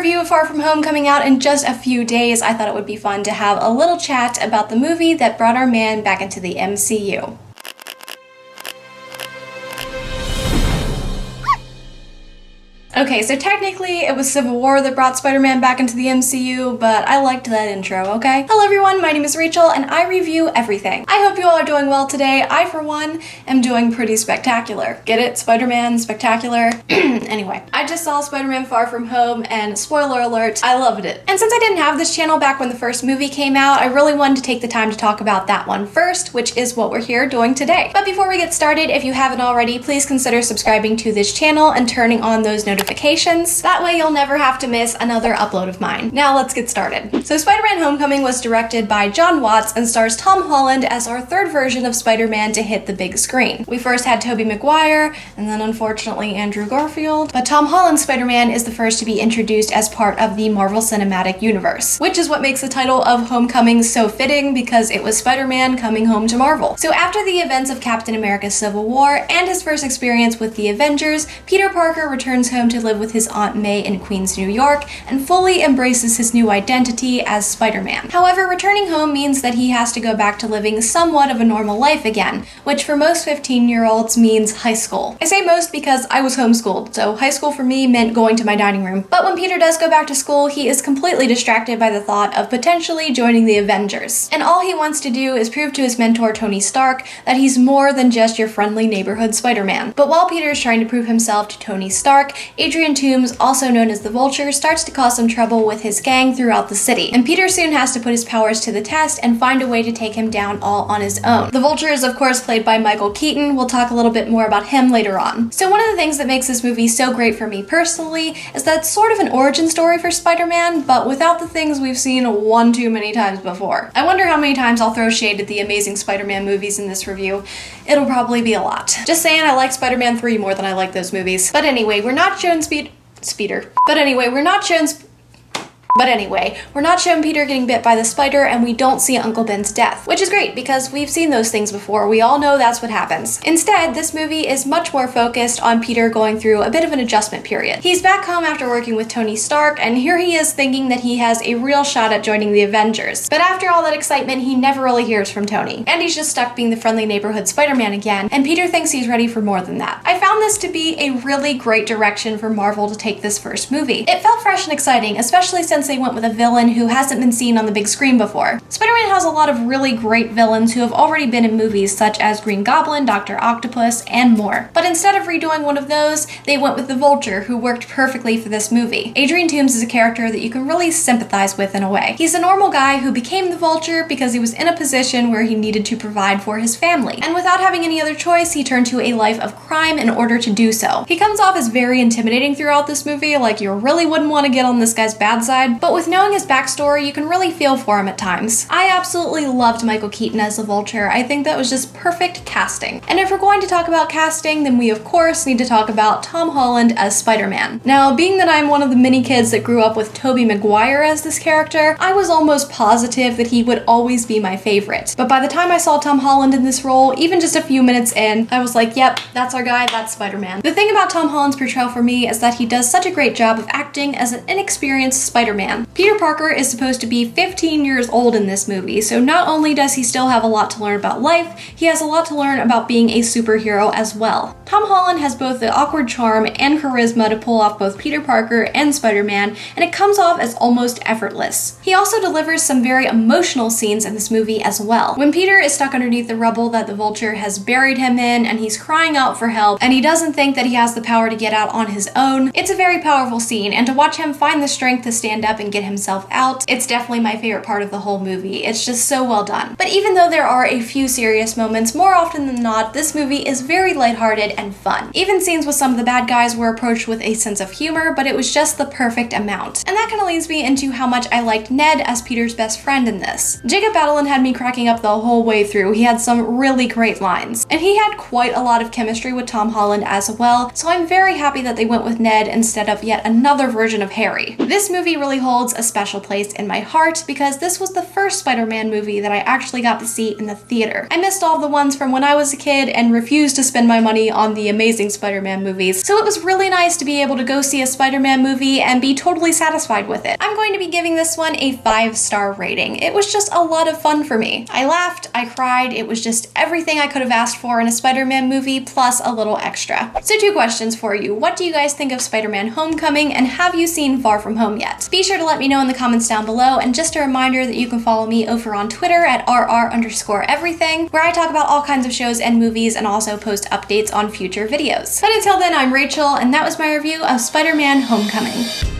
review of Far From Home coming out in just a few days, I thought it would be fun to have a little chat about the movie that brought our man back into the MCU. Okay, so technically it was Civil War that brought Spider-Man back into the MCU, but I liked that intro, okay? Hello everyone, my name is Rachel, and I review everything. I hope you all are doing well today. I, for one, am doing pretty spectacular. Get it? Spider-Man, spectacular? Anyway, I just saw Spider-Man Far From Home, and spoiler alert, I loved it. And since I didn't have this channel back when the first movie came out, I really wanted to take the time to talk about that one first, which is what we're here doing today. But before we get started, if you haven't already, please consider subscribing to this channel and turning on those notifications. That way you'll never have to miss another upload of mine. Now let's get started. So Spider-Man Homecoming was directed by John Watts and stars Tom Holland as our third version of Spider-Man to hit the big screen. We first had Tobey Maguire, and then unfortunately Andrew Garfield, but Tom Holland's Spider-Man is the first to be introduced as part of the Marvel Cinematic Universe, which is what makes the title of Homecoming so fitting because it was Spider-Man coming home to Marvel. So after the events of Captain America's Civil War and his first experience with the Avengers, Peter Parker returns home to live with his Aunt May in Queens, New York, and fully embraces his new identity as Spider-Man. However, returning home means that he has to go back to living somewhat of a normal life again, which for most 15-year-olds means high school. I say most because I was homeschooled, so high school for me meant going to my dining room. But when Peter does go back to school, he is completely distracted by the thought of potentially joining the Avengers. And all he wants to do is prove to his mentor Tony Stark that he's more than just your friendly neighborhood Spider-Man. But while Peter is trying to prove himself to Tony Stark, Adrian Toomes, also known as the Vulture, starts to cause some trouble with his gang throughout the city, and Peter soon has to put his powers to the test and find a way to take him down all on his own. The Vulture is of course played by Michael Keaton. We'll talk a little bit more about him later on. So one of the things that makes this movie so great for me personally is that it's sort of an origin story for Spider-Man, but without the things we've seen one too many times before. I wonder how many times I'll throw shade at the Amazing Spider-Man movies in this review. It'll probably be a lot. Just saying, I like Spider-Man 3 more than I like those movies. But anyway, we're not shown we're not shown Peter getting bit by the spider, and we don't see Uncle Ben's death, which is great because we've seen those things before. We all know that's what happens. Instead, this movie is much more focused on Peter going through a bit of an adjustment period. He's back home after working with Tony Stark, and here he is thinking that he has a real shot at joining the Avengers. But after all that excitement, he never really hears from Tony, and he's just stuck being the friendly neighborhood Spider-Man again, and Peter thinks he's ready for more than that. I found this to be a really great direction for Marvel to take this first movie. It felt fresh and exciting, especially since they went with a villain who hasn't been seen on the big screen before. Spider-Man has a lot of really great villains who have already been in movies such as Green Goblin, Dr. Octopus, and more. But instead of redoing one of those, they went with the Vulture, who worked perfectly for this movie. Adrian Toomes is a character that you can really sympathize with in a way. He's a normal guy who became the Vulture because he was in a position where he needed to provide for his family. And without having any other choice, he turned to a life of crime in order to do so. He comes off as very intimidating throughout this movie, like you really wouldn't want to get on this guy's bad side, but with knowing his backstory, you can really feel for him at times. I absolutely loved Michael Keaton as the Vulture. I think that was just perfect casting. And if we're going to talk about casting, then we of course need to talk about Tom Holland as Spider-Man. Now, being that I'm one of the many kids that grew up with Tobey Maguire as this character, I was almost positive that he would always be my favorite. But by the time I saw Tom Holland in this role, even just a few minutes in, I was like, yep, that's our guy, that's Spider-Man. The thing about Tom Holland's portrayal for me is that he does such a great job of acting as an inexperienced Spider-Man. Peter Parker is supposed to be 15 years old in this movie, so not only does he still have a lot to learn about life, he has a lot to learn about being a superhero as well. Tom Holland has both the awkward charm and charisma to pull off both Peter Parker and Spider-Man, and it comes off as almost effortless. He also delivers some very emotional scenes in this movie as well. When Peter is stuck underneath the rubble that the Vulture has buried him in, and he's crying out for help, and he doesn't think that he has the power to get out on his own, it's a very powerful scene, and to watch him find the strength to stand up and get himself out, it's definitely my favorite part of the whole movie. It's just so well done. But even though there are a few serious moments, more often than not, this movie is very lighthearted and fun. Even scenes with some of the bad guys were approached with a sense of humor, but it was just the perfect amount. And that kind of leads me into how much I liked Ned as Peter's best friend in this. Jacob Batalon had me cracking up the whole way through. He had some really great lines. And he had quite a lot of chemistry with Tom Holland as well, so I'm very happy that they went with Ned instead of yet another version of Harry. This movie really holds a special place in my heart because this was the first Spider-Man movie that I actually got to see in the theater. I missed all the ones from when I was a kid and refused to spend my money on the Amazing Spider-Man movies, so it was really nice to be able to go see a Spider-Man movie and be totally satisfied with it. I'm going to be giving this one a 5-star rating. It was just a lot of fun for me. I laughed, I cried, it was just everything I could have asked for in a Spider-Man movie plus a little extra. So 2 questions for you. What do you guys think of Spider-Man Homecoming, and have you seen Far From Home yet? Be sure to let me know in the comments down below, and just a reminder that you can follow me over on Twitter at rr_everything, where I talk about all kinds of shows and movies and also post updates on future videos. But until then, I'm Rachel, and that was my review of Spider-Man Homecoming.